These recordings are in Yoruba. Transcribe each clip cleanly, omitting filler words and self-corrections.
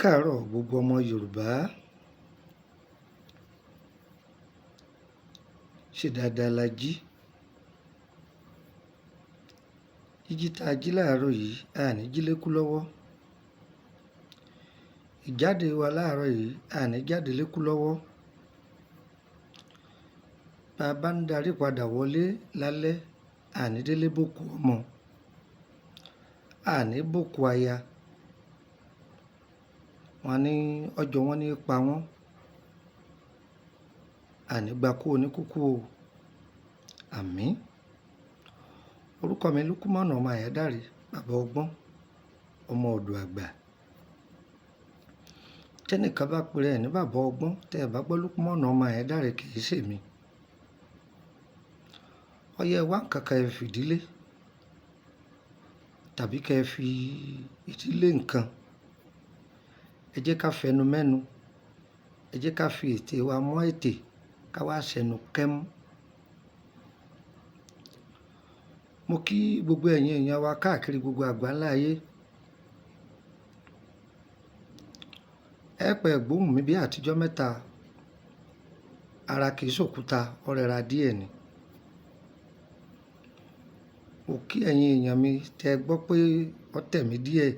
káàárọ̀ gbogbo ọmọ Yorùbá, ṣe dáadáa la jí. Jíjí tá a jí láàárọ̀ yìí a ní jí lékú lọ́wọ́. Ìjáde wa láàárọ̀ yìí a ní jáde lékú lọ́wọ́. Bá a bá ń darí padà wọlé lálẹ́ a ní délé bòkú ọmọ, a ní bòkú aya. Wọ́n ní ọjọ́ wọn ní pa wọ́n, a ní gba kú oníkúkú o. Àmín. Orúkọ mi Lúkúmọ̀nù ọmọ Àyádáre, bàbá ọgbọ́n, ọmọ ọ̀dọ̀ àgbà. Tẹ́nìkan bá pèrè ẹ̀ ní bàbá ọgbọ́n, tẹ́ ẹ bá gbọ́ Lúkúmọ̀nù ọmọ Àyádáre kì í ṣèmi. Ọyẹ wá nǹkankan ẹ fìdílé tàbí kẹ́ ẹ fi ìdílé nǹkan. Ẹ jẹ́ ká fẹnu mẹ́nu, ẹ jẹ́ ká fi ètè wa mọ́ ètè, ká wá ṣẹnu kẹ́mú. Mo kí gbogbo ẹ̀yin èèyàn wa káàkiri gbogbo àgbáńlá ayé. Ẹ pẹ́ gbóhùn mi bí àtijọ́ mẹ́ta, ara kì í ṣòkúta, ó rẹra díẹ̀ ni. Mo kí ẹ̀yin èèyàn mi tẹ́ ẹ gbọ́ pé ó tẹ̀ mí díẹ̀.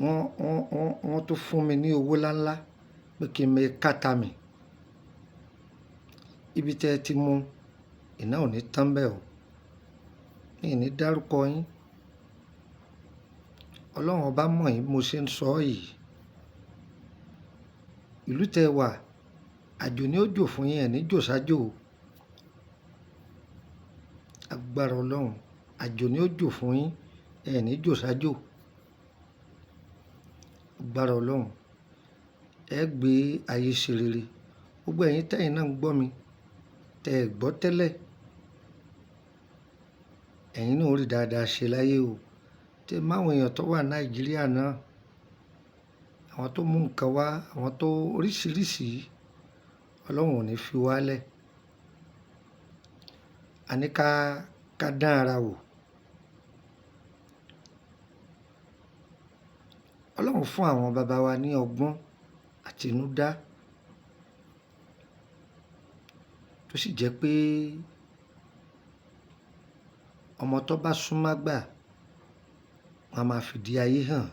Wọ́n tó fún mi ní owó ńláńlá pé kí n mẹ káta mi. Ibi tẹ́ ẹ ti mú iná ò ní tán bẹ́ẹ̀ o. Mi ò ní dárúkọ yín. Ọlọ́run ọba mọ̀ yín mo ṣe ń sọ yìí. Ìlú tẹ́ ẹ wà, àjò ni ó jò fún yín, ẹ̀ ní jò sájò. Agbára Ọlọ́run, àjò ni ó jò fún yín, ẹ̀ ní jò sájò. Agbára Ọlọ́run, ẹ gbé ayé ṣe rere. Gbogbo ẹ̀yin tẹ́yin náà ń gbọ́ mi, tẹ́ ẹ gbọ́ tẹ́lẹ̀, ẹ̀yin náà ó rí dáadáa ṣe láyé o. Tẹ́ máwọn èèyàn tó wà Nàìjíríà náà, àwọn tó mú nǹkan wá, àwọn tó oríṣiríṣi, Ọlọ́run ò ní fi wálẹ̀. A ní ká dán ara wò. Ọlọ́run fún àwọn bàbá wa ní ọgbọ́n àtinúdá tó sì jẹ́ pé ọmọ tó bá súnmọ́ àgbà wọn a máa fìdí ayé hàn.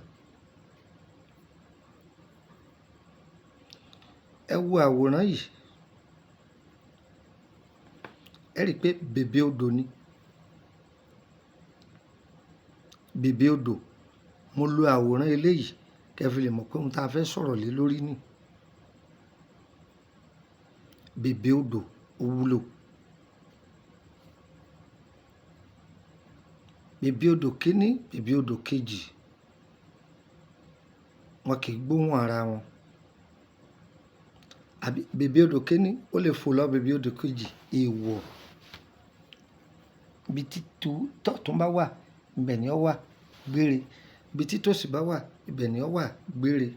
Ẹ wo àwòrán yìí, ẹ rí i pé bèbè odò ni. Bèbè odò. Mo lo àwòrán eléyìí kẹ́ fi lè mọ̀ pé ohun tá a fẹ́ sọ̀rọ̀ lé lórí ni. Bèbè odò Ìwulo. Bèbè odò kíní, bèbè odò kejì, wọn kì í gbóhùn ara wọn. Àbí bèbè odò kíní ó lè fò lọ bèbè odò kejì, èèwọ̀. Ibi tí tọ̀tún bá wà, ibẹ̀ ni ó wà gbére. Ibi tí tòsì bá wà, ibẹ̀ ni ó wà gbére.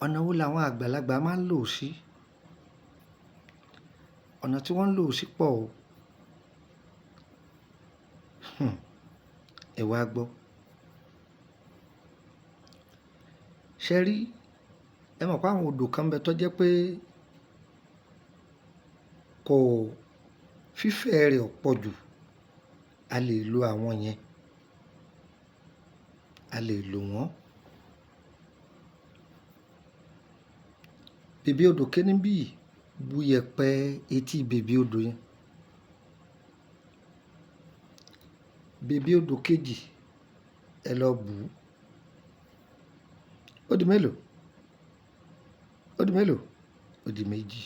Ọ̀nà wo làwọn àgbàlagbà máa ń lò sí? Ọ̀nà tí wọ́n ń lò sí pọ̀ o. Ẹ wá gbọ́. Ṣé rí, ẹ mọ̀ pé àwọn odò kan bẹ tó jẹ́ pé kò fífẹ̀ rẹ̀ pọ̀ jù. A lè lo àwọn yẹn. A lè lò wọ́n. Bèbè odò kíní bí bu yẹ̀pẹ̀ etí bèbè odò yẹn. Bèbè odò kejì ẹ lọ bù ú. Ó di mélòó? Ó di mélòó? Ó di méjì.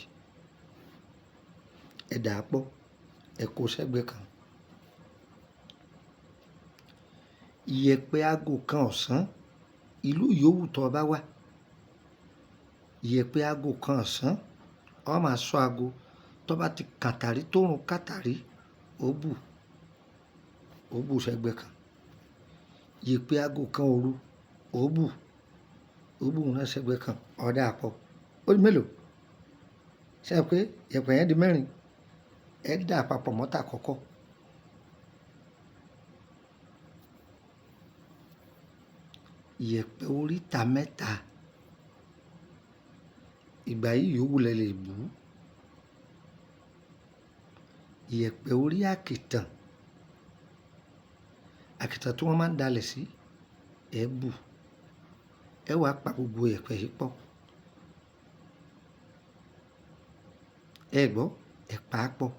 Ẹ dà á pọ̀, ẹ kó sẹ́gbẹ̀ẹ́ kan. Ìyẹ̀pẹ̀ aago kan ọ̀sán, ìlú yòówù tó bá wà. Ìyẹ̀pẹ̀ aago kan ọ̀sán, ó máa sọ aago tó bá ti kàtàrí tó rùn kàtàrí, ó bù sẹ́gbẹ̀ẹ́ kan. Ìyẹ̀pẹ̀ aago kan òru, ó bù náà sẹ́gbẹ̀ẹ́ kan. Ó dà á pọ̀. Ó di mélòó? Ṣé ẹ pé ìyẹ̀pẹ̀ yẹn di mẹ́rin? Ẹ dà papọ̀ mọ́ta àkọ́kọ́. ìyẹ̀pẹ̀ oríta mẹ́ta. Ìgbà yìí yòówù lẹ lè bù ú. Ìyẹ̀pẹ̀ orí àkìtàn. Àkìtàn tí wọ́n máa ń dalẹ̀ sí, ẹ bù. Ẹ wá pa gbogbo ìyẹ̀pẹ̀ yìí pọ̀. Ẹ gbọ́, ẹ pa á pọ̀.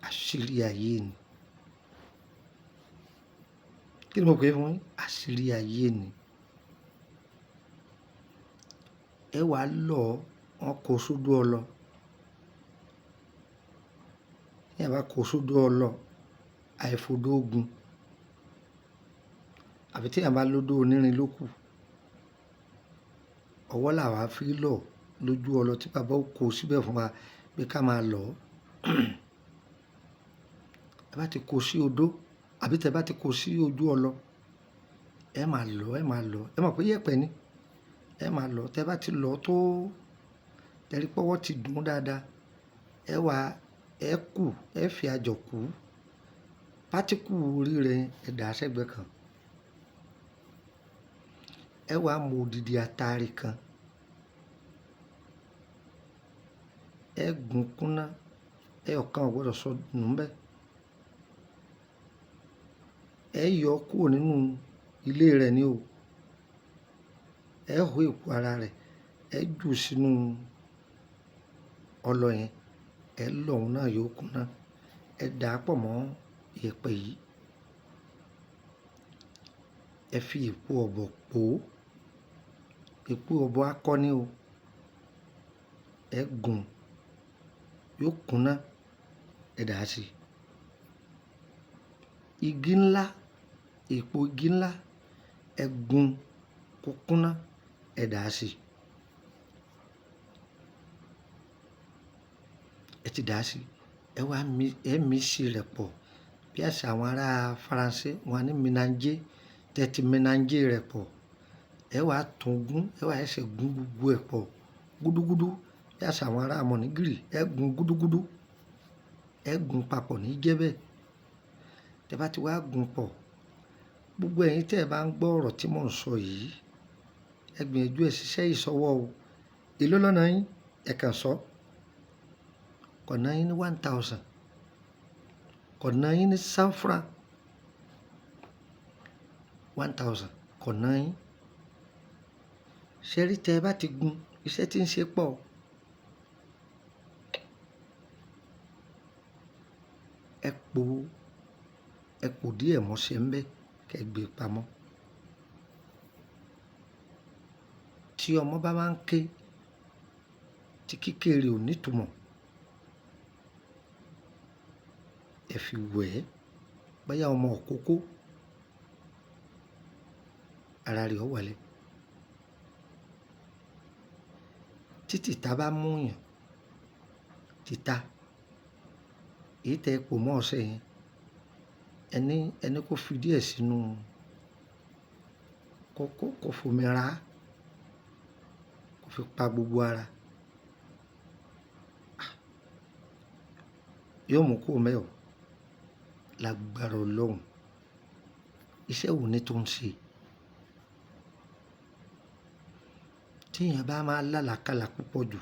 Àṣírí ayé ni. Kí ni mo pè é fún yín? Àṣírí ayé ni. Ẹ wá lọ̀ wọ́n kó sódò ọlọ. Tí ẹ bá kó sódò ọlọ, àìfodó ogun. Àbí tí ẹ bá lódò onírin ló kù. Ọwọ́ làwa fi lọ̀ lójú ọlọ tí bàbá ó kó síbẹ̀ fún wa pé ká máa lọ̀. Ẹ bá ti kó sí odó, àbí tẹ bá ti kó sí ojú ọlọ, ẹ máa lọ̀, ẹ máa lọ̀. Ẹ mọ̀ pé yẹ̀pẹ̀ ni. Ẹ máa lọ̀. Tẹ bá ti lọ̀ tó tẹrí pọ́wọ́ ti dùn dáadáa, ẹ wá ẹ kù, ẹ fi àjọ̀ kù. Pátíkù orí rẹ̀ ẹ dà á sẹ́gbẹ̀ẹ́ kan. Ẹ wá mú odidi atare kan. Ẹ gún kúnná. Ẹyọ̀kan ò gbọdọ̀ sọnù ńbẹ̀. Ẹ yọ kúrò nínú ilé rẹ̀ ni o. Ẹ hó èpo ara rẹ̀. Ẹ jù sínú ọlọ yẹn. Ẹ lọ̀ òun náà yóò kúnná. Ẹ dà á pọ̀ mọ́ ìyẹ̀pẹ̀ yìí. Ẹ fi èpo ọ̀bọ̀ pò ó. Èpo ọ̀bọ̀ akọni o. Ẹ gùn, yóò kúnná. Ẹ dà á sí. Igi ńlá, èpo igi ńlá, ẹ gún kó kúnná. Ẹ dà á sí. Ẹ ti dà á sí. Ẹ wá mísì rẹ̀ pọ̀. Bí àṣà àwọn ará Faransé, wọ́n á ní mélanger. Tẹ ti mélanger rẹ̀ pọ̀. Ẹ wá tún gún. Ẹ wá ẹsẹ̀ gún gbogbo ẹ̀ pọ̀. Gúdúgúdú. Bí àṣà àwọn ará Mọ̀nígìrì, ẹ gún gúdúgúdú. Ẹ gún papọ̀ ní jẹ́bẹ̀. Tẹ bá ti wá gún pọ̀, gbogbo ẹ̀yin tẹ́ ẹ bá ń gbọ́ ọ̀rọ̀ tí mò ń sọ yìí, ẹ gbìyànjú ẹ ṣiṣẹ́ ìṣọwọ́ o. Èló lọ́nà yín? Ẹ kàn sọ. Kọ̀nà yín ní 1000. Kọ̀nà yín ní sanfra 1000. Kọ̀nà yín. Ṣé rí tẹ́ ẹ bá ti gún, iṣẹ́ tí ń ṣe pọ̀. Ẹ pò díẹ̀ mọ́ṣẹ́ ńbẹ̀ kẹ́ gbé pamọ́. Tí ọmọ bá máa ń ké, tí kíkéré ò nítumọ̀, ẹ fi wẹ̀ ẹ́. Bóyá ọmọ òkókó, ara rẹ̀ ó wálẹ̀. Tí tìta bá mú yàn, tìta, èyí tẹ́ ẹ pò mọ́ ọṣẹ yẹn, ẹni kó fi díẹ̀ sínú, kó fomi ra, kó fi pa gbogbo ara. Yóò mú kó mẹ́ọ̀. Lágbára Ọlọ́run. Iṣẹ́ wo ni tó ń ṣe? Tí èèyàn bá máa lálàkàlà púpọ̀ jù,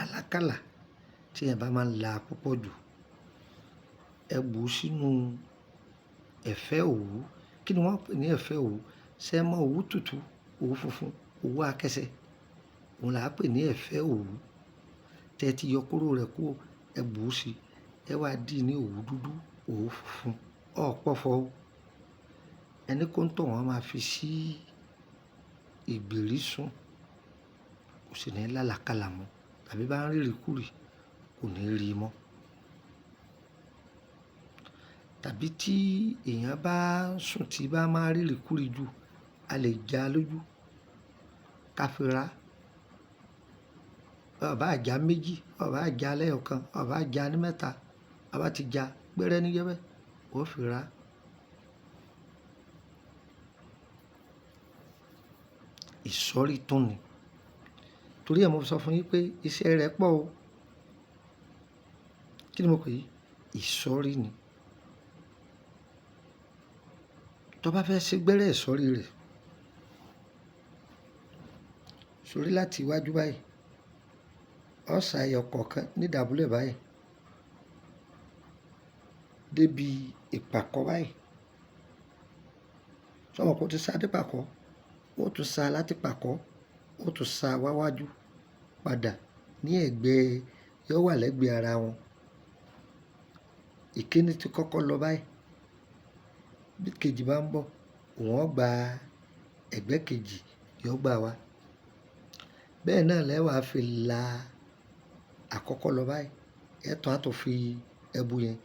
àlákàlà tí èèyàn bá máa là púpọ̀ jù, ẹ bù ú sínú ẹ̀fẹ́ òwú. Kí ni wọ́n ń pè ní ẹ̀fẹ́ òwú? Ṣé ẹ mọ òwú tútù, òwú funfun, òwú akẹ́sẹ̀? Òun là á pè ní ẹ̀fẹ́ òwú. Tẹ́ ẹ ti yọ kóró rẹ̀ kúrò, ẹ bù ú sí. Ẹ wá dì ní òwú dúdú, òwú funfun. Pọ̀fọ̀ o. Ẹni kó ń tọ̀ wọ́n máa fi sí ìgbèrí sùn. Kò sì ní lálàkàlà mọ́. Tàbí bá ń rírìkúrì, kò ní rí i mọ́. Tàbí tí èèyàn bá sùn tí bá máa rírìkúrì jù, a lè já lójú. Ká fi ra. Ọba àjà méjì, ọba àjà lẹ́yọ̀kan, ọba àjà ní mẹ́ta. Ọba ti já gbẹ́rẹ́ ní jẹ́bẹ́, ó fi ra. Ìsọ̀rí tún ni. Torí ẹ̀ mo sọ fún yín pé iṣẹ́ rẹ̀ pọ̀ o. Kí ni mo pè é? Ìsọ̀rí ni. tó bá fẹ́ ṣe gbẹ́rẹ́ ìsọ̀rí rẹ̀ sórí láti iwájú báyìí ó sa ẹyọ kọ̀ọ̀kan nídàbúlẹ̀ báyìí débi ìpàkọ́ báyìí sọmọ kó ti sá dé pàkọ́ ó tún sá láti pàkọ́ ó tún sá wáwájú padà ní ẹ̀gbẹ́ yóò wà lẹ́gbẹ̀ẹ́ ara wọn. Ìkíní ti kọ́kọ́ lọ báyìí bí kejì bá ń bọ̀ òun ó gba ẹ̀gbẹ́ kejì yóò gbà wá. Bẹ́ẹ̀ náà lẹ́wàá fi la àkọ́kọ́ lọ báyìí ẹ̀tọ́ á tó fi ẹbu yẹn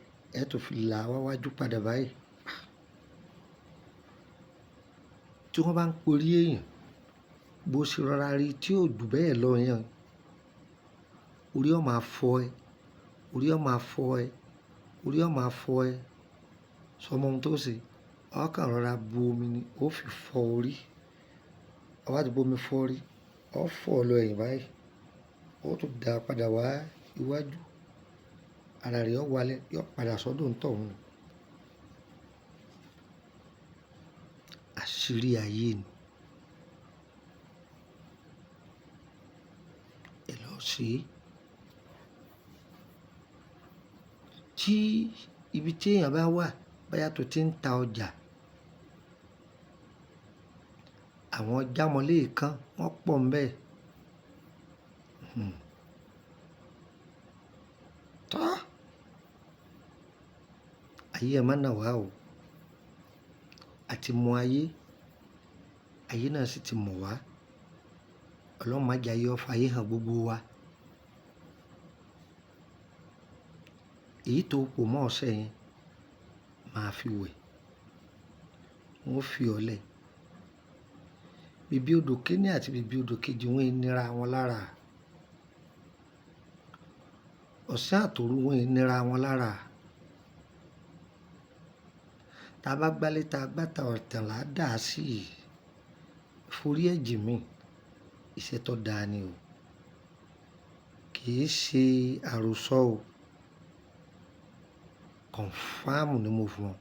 ẹ̀tọ́ fi la wáwájú padà báyìí. Tí wọ́n bá ń porí èèyàn bó ṣe rọra rí tí ò jù bẹ́ẹ̀ lọ yẹn orí ó máa fọ́ ẹ orí ó máa fọ́ ẹ orí ó máa fọ́ ẹ sọmọ ohun tó ṣe ó kàn rọra bu omi ni ó fi fọ́ orí ó bá ti bu omi fọ́ orí ó fọ́ lọ ẹ̀yìn báyìí ó tún dá padà wá iwájú ara rẹ̀ ó wálẹ̀ yóò padà sọ́dọ̀ ń tọ̀hún. Àṣírí ayé ni ẹ lọ ṣe é. Tí ibi tí èèyàn bá wà bóyá tó ti ń ta ọjà àwọn jámọ̀léèkán wọ́n pọ̀ ńbẹ̀ tọ́ ayé ẹ má nà wá o àti mọ ayé náà sì ti mọ̀ wá ọlọ́run má jẹ́ ayé ó fayé hàn gbogbo wa. Èyí tó pò mọ́ ọṣẹ yẹn máa fi wẹ̀ wọ́n fi ọ̀lẹ̀ bíbí odò kíní àti bíbí odò kejì wọ́n nira wọn lára ọ̀sán àtòru wọ́n nira wọn lára. Tá a bá gbálé tá a gbáta ọ̀tàn là á dà á sí forí ẹ̀jì mi iṣẹ́ tó dáa ni o kì í ṣe àròsọ o kọ̀nfàmù ni mo fún ọ.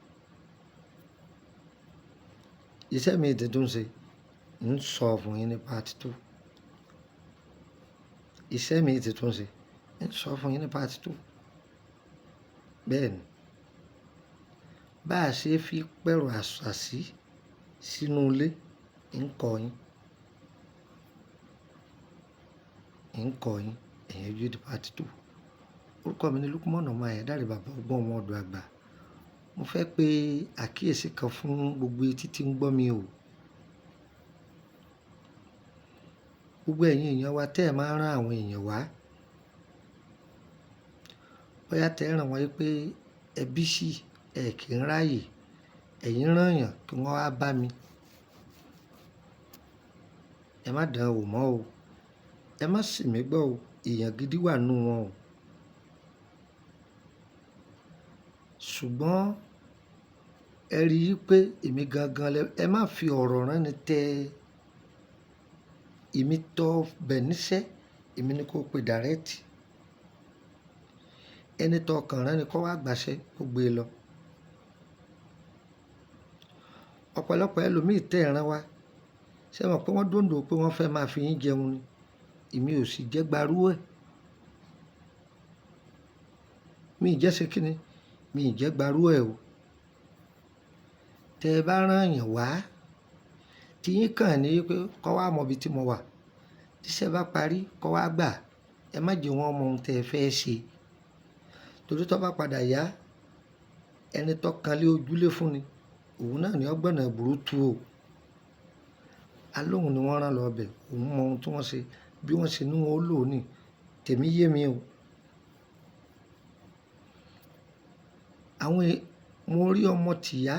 Iṣẹ́ mi ti tún ṣe ń sọ fún yín ní part 2 iṣẹ́ mi ti tún ṣe ń sọ fún yín ní part 2 bẹ́ẹ̀ ni bá a ṣe fi pẹ̀rọ àṣàṣì sínú ilé ń kọ́ yín ẹ̀yìn ojú di part 2. Orúkọ mi ni Lukman ọmọ Ayédáre bàbá ọgbọ́n ọmọ ọ̀dọ̀ àgbà. Mo fẹ́ pe àkíyèsí kan fún gbogbo etí tí ń gbọ́ mi o. Gbogbo ẹ̀yin èèyàn wa tẹ́ ẹ̀ máa ń rán àwọn èèyàn wá bóyá tẹ́ ẹ ràn wọ́n pé ẹbí sì ẹ̀ kì í ráàyè ẹ̀yin rán èèyàn kí wọ́n wá bá mi ẹ má dán wò mọ́ o ẹ má sì mí gbọ́ o èèyàn gidi wà nù wọn o. Ṣùgbọ́n ẹ rí i pé èmi gangan ẹ má fi ọ̀rọ̀ ránni tẹ èmi tọ́ bẹ̀ níṣẹ́ èmi ni kò pe dàrẹ́tì ẹni tó kàn rán ni kó wá gbàṣẹ kó gbé e lọ. Ọ̀pọ̀lọpọ̀ ẹlòmíì tẹ́ ẹ̀ràn wá ṣé mọ̀ pé wọ́n dòǹdò pé wọ́n fẹ́ máa fi yín jẹun ni èmi ò sì jẹ́ gbarú ẹ̀ mi ì jẹ́ ṣe kíni mi ì jẹ́ gbarú ẹ̀ o. Tẹ́ ẹ bá rán èèyàn wá tí yín kàn ní pé kó wá mọ ibi tí mo wà tíṣẹ́ bá parí kó wá gbà ẹ má jẹ́ wọ́n mọ ohun tẹ́ ẹ fẹ́ ṣe torí tó bá padà yá ẹni tó kan lé ojúlé fún ni òun náà ni ọgbọ́nà ìbúrú tu o. Alóhùn ni wọ́n rán lọ ọbẹ̀ òun mọ ohun tí wọ́n ṣe bí wọ́n ṣe ní wọn ó lò ní tèmi yé mi o. Mo rí ọmọ tìyá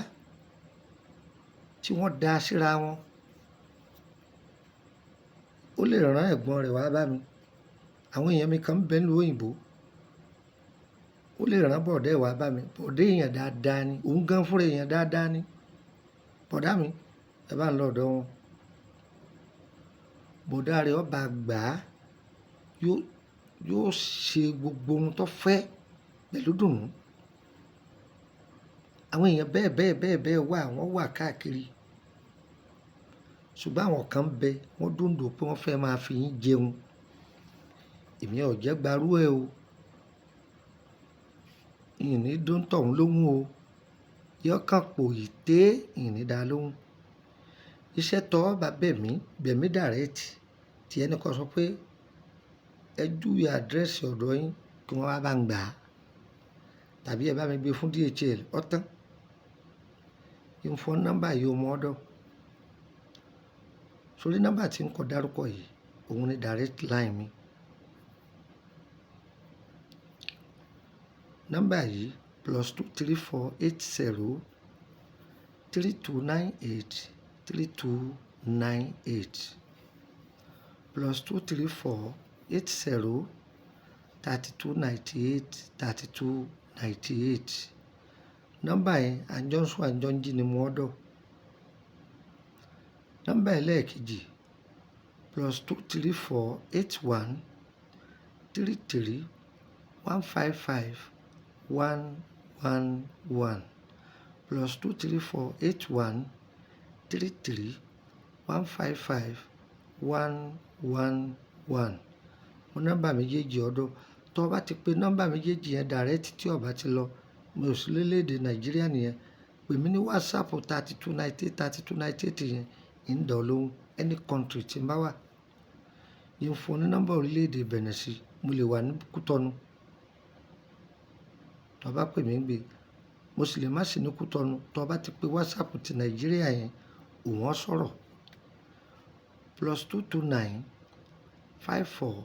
tí wọ́n dá síra wọn ó lè rán ẹ̀gbọ́n rẹ̀ wá bá mi àwọn èèyàn mi kan ń bẹ nílùú òyìnbó ó lè rán bọ̀dẹ́ wá bá mi bọ̀dẹ́ èèyàn dáadáa ni òun gan fúnra èèyàn dáadáa ni bọ̀dá mi ẹ bá ń lọ ọ̀dọ̀ wọn bọ̀dá rẹ̀ ọba gbà á yóò ṣe gbogbo ohun tó fẹ́ pẹ̀lú dùnú àwọn èèyàn bẹ́ẹ̀ bẹ́ẹ̀ bẹ́ẹ̀ bẹ́ẹ̀ wà, wọ́n wà káàkiri. Ṣùgbọ́n àwọn kan bẹ, wọ́n dúndò pé wọ́n fẹ́ máa fi yín jẹun. Èmi ò jẹ́ gbarú ẹ o. Ìní dún tọ̀hún lóhùn o. Yọkàn pò ìté ìní dá lóhùn. Iṣẹ́ tọ́ bá bẹ̀mí dàrẹ́tì tí ẹni kan sọ pé ẹ júwe àdírẹ́sì ọ̀dọ̀ yín kí wọ́n wá bá ń gbà á. Tàbí ẹ bá mi gbé fún DHL ọ̀tán. Yín fún nọ́mbà yìí ọmọ ọ̀dọ̀. Sórí nọ́mbà tí ń kọ dárúkọ yìí, òun ni direct line mi. Nọ́mbà yìí +23480 3298 3298 +23480 3298 3298. Nọ́mbà yẹn àjọsùn àjọjí ni mo ọ̀dọ̀. Nọ́mbà ẹlẹ́ẹ̀kejì +23481 33 155 111 +23481 33 155 111. Mo nọ́mbà méjèèjì ọ̀dọ̀. Tó bá ti pe nọ́mbà méjèèjì yẹn dàrẹ́tì tí ó bá ti lọ, mi ò sí lórílẹ̀-èdè Nàìjíríà nìyẹn. Pè mí ní WhatsApp 3298 3298 yẹn, ń dọ̀ lóhùn any country tí n bá wà. Yín fún ní nọ́mbà orílẹ̀-èdè Benin sí, mo lè wà ní Kútọ́nù. Tó bá pè mí gbé, mo sì lè má sí ní Kútọ́nù. Tó bá ti pe WhatsApp ti Nàìjíríà yẹn, òun ó sọ̀rọ̀. +229 54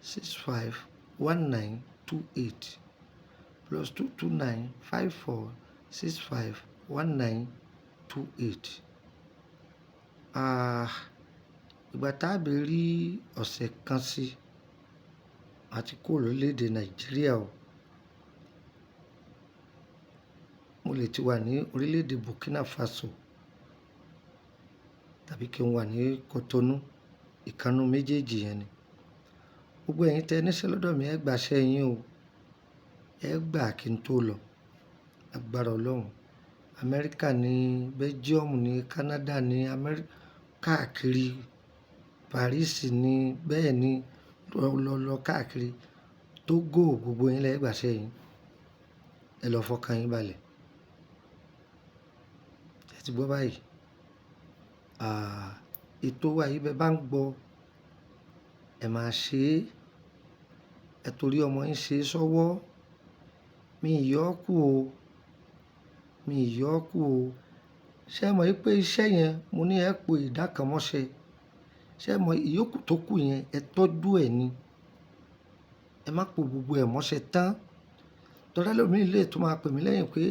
65 1928 +229 54 65 1928. Ìgbà tá a bẹ rí ọ̀sẹ̀ kan sí àti kúrò lórílẹ̀-èdè Nàìjíríà o. Mo lè ti wà ní orílẹ̀-èdè Burkina Faso tàbí kí n wà ní Kotonu. Ìkannú méjèèjì yẹn ni. Gbogbo ẹ̀yin tẹ́ níṣẹ́ lọ́dọ̀ mi, ẹ gbàṣẹ́ yín o. Ẹ gbà kí n tó lọ. Agbára Ọlọ́run. Amẹ́ríkà ní, Belgium ní, Canada ní, káàkiri Paris ní, bẹ́ẹ̀ ni lọ káàkiri Togo, gbogbo yín lẹ gbàṣẹ́ yín. Ẹ lọ fọkàn yín balẹ̀. Ẹ ti gbọ́ báyìí. Ètò wa yìí bẹ́ẹ̀ bá ń gbọ́, ẹ máa ṣe é. Ẹ torí ọmọ yín ṣe é sọ́wọ́. Mi ì yọ́ kù o. Mi ì yọ́ kù o. Ṣé ẹ mọ̀ pé iṣẹ́ yẹn mo ní ẹ po ìdá kan mọ́ṣẹ́. Ṣé ẹ mọ̀ ìyókù tó kù yẹn ẹ tọ́jú ẹ̀ ni. Ẹ má po gbogbo ẹ̀ mọ́ṣẹ́ tán. Tọ́lá lómi lè tó máa pè mí lẹ́yìn pé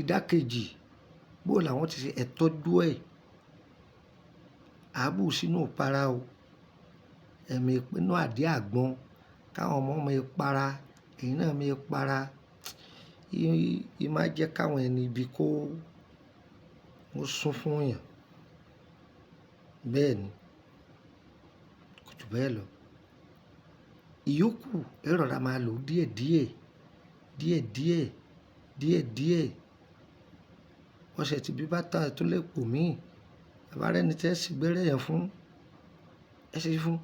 ìdá kejì bó làwọn ti ṣe ẹ tọ́jú ẹ̀. Àbù sínú para o. Ẹ̀mí ìpinnu àdí àgbọn. Káwọn ọmọ mi para. Ẹ̀yin náà mi para. Yí máa jẹ́ káwọn ẹni ibi kó sún fún yàn. Bẹ́ẹ̀ ni. Kò jù bẹ́ẹ̀ lọ. Ìyókù ẹ rọra máa lò díẹ̀díẹ̀. Díẹ̀díẹ̀. Díẹ̀díẹ̀. Ọṣẹ tí bí bá tà tó lè pò mí. Àbárẹ́ ni tẹ́ sì gbẹ́rẹ́ yẹn fún. Ẹ ṣe fún.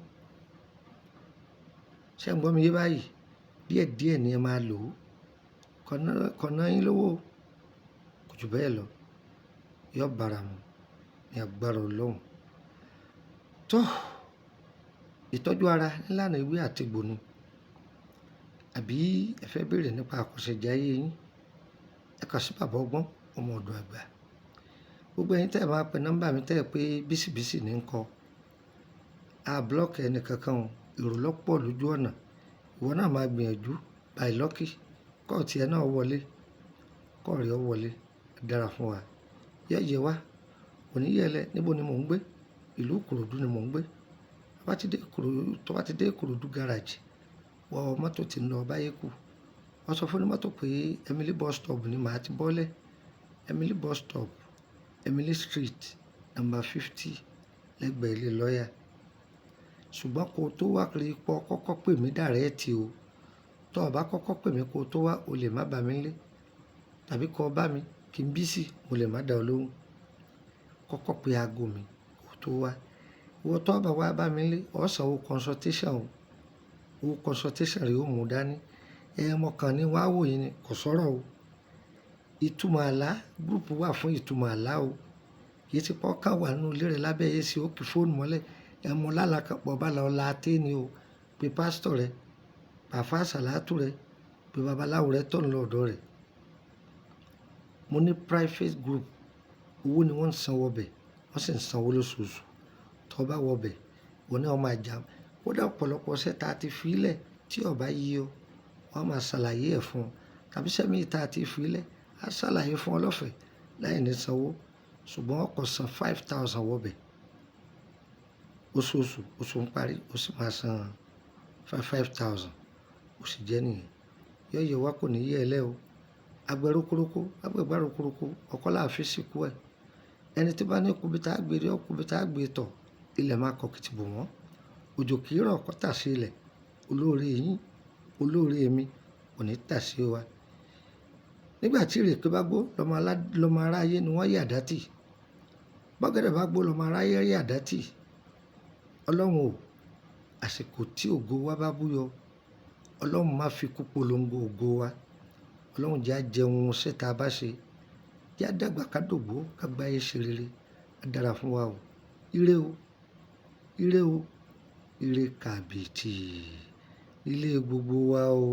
Ṣé ẹ ń gbọ́ mi yé báyìí? Díẹ̀díẹ̀ ni ẹ máa lò. Kọ̀nà yín lówó. Kò jù bẹ́ẹ̀ lọ. Yọ bára mu ní agbára Ọlọ́run. Tó ìtọ́jú ara nílànà ewé àti egbò ni. Àbí ẹ fẹ́ béèrè nípa àkọsẹ̀jayé yín? Ẹ kàn sí bàbá ọgbọ́n, ọmọ ọ̀dọ̀ àgbà. Gbogbo ẹ̀yin tẹ́ ẹ máa pe nọ́mbà mi tẹ́ ẹ pé bísìbísì ní ń kọ. A blọ́ọ̀kì ẹni kankan o. Èrò lọ́pọ̀ lójú ọ̀nà. Ìwọ náà máa gbìyànjú by lucky. Kọ́ọ̀tì ẹ náà wọlé. Kọ́ọ̀rì ọ wọlé. Dára fún wa. Yẹ́yẹ wá. Oníyẹ̀lẹ̀ níbo ni mò ń gbé? Ìlú Ìkòròdú ni mò ń gbé. Tó bá ti dé Ìkòròdú gáràjì, wọ mọ́tò tí ń lọ Báyékù. Wọ́n sọ fún mọ́tò pé Emily bus stop ni màá ti bọ́lẹ̀. Emily bus stop, Emily Street, number 50 lẹ́gbẹ̀ẹ́ ilé lọ́yà. Ṣùgbọ́n kó tó wá kiri pọ̀ kọ́kọ́ pè mí dàrẹ́ẹ̀tì o. Tó o bá kọ́kọ́ pè mí kó tó wá, o lè má bá mi lé. Tàbí kó bá mi kí n busy mo lè má dá ọ lóhùn. Kọ́kọ́ pe aago mi kó tó wá. Ìwọ tó bá wá bá mi nílé, ó san owó consultation o. Owó consultation rẹ̀ ó mú dání. Mo kàn ní wá wò yín ni, kò sọ̀rọ̀ o. Ìtumọ̀ àlá, group wà fún ìtumọ̀ àlá o. Kì í ti pé ọ̀kan wà nínú ilé rẹ̀ lábẹ́ AC ó kí fóònù mọ́lẹ̀. Mo lálá kan pọ̀ bá lọ la té ni o. Pe pásítọ̀ rẹ̀, àfá àsàlátù rẹ̀, pe babaláwo rẹ̀ tó ń lọ ọ̀dọ̀ rẹ̀. Mo ní private group, owó ni wọ́n ń san wọbẹ̀, wọ́n sì ń san owó lóṣooṣù. Tó bá wọbẹ̀, òun náà máa jà. Kódà ọ̀pọ̀lọpọ̀ iṣẹ́ tá a ti fi lẹ̀ tí ó bá yé ọ, wọ́n máa ṣàlàyé ẹ̀ fún ọ. Tàbí iṣẹ́ míì tá a ti fi lẹ̀, a ṣàlàyé fún ọ lọ́fẹ̀ẹ́ láì ní sanwó. Ṣùgbọ́n o kò san 5,000 wọbẹ̀ oṣooṣù, oṣù ń parí, ó sì máa san 5,000. Ó sì jẹ́ nìyẹn. Yọ̀yẹ̀ wá kò ní yé ẹ lẹ́ o. Agbẹ̀ rokoroko, agbẹ̀gbá rokoroko, ọkọ́ là fi sìnkú ẹ̀. Ẹni tí bá ní kú bí tá gbé rí, ó kú bí tá gbé tọ̀, ilẹ̀ máa kọ kìtì bò wọ́n. Òjò kì í rọ̀ kó tà sí ilẹ̀. Olóore yín, olóore mi kò ní tà sí wa. Nígbà tí ìrèké bá gbó, lọ́mọ aráyé ni wọ́n yà dátì. Bọ́gẹ̀dẹ̀ bá gbó, lọ́mọ aráyé yà dátì. Ọlọ́run o, àsìkò tí ògo wa bá búyọ, Ọlọ́run má fi kú polongo ògo wa. Ọlọ́run jẹ́ á jẹun iṣẹ́ tá a bá ṣe. Jẹ́ á dàgbà ká dògbó ká gbáyé ṣe rere. Á dára fún wa o. Ire o, ire o, ire kàbìtì. Ilé gbogbo wa o.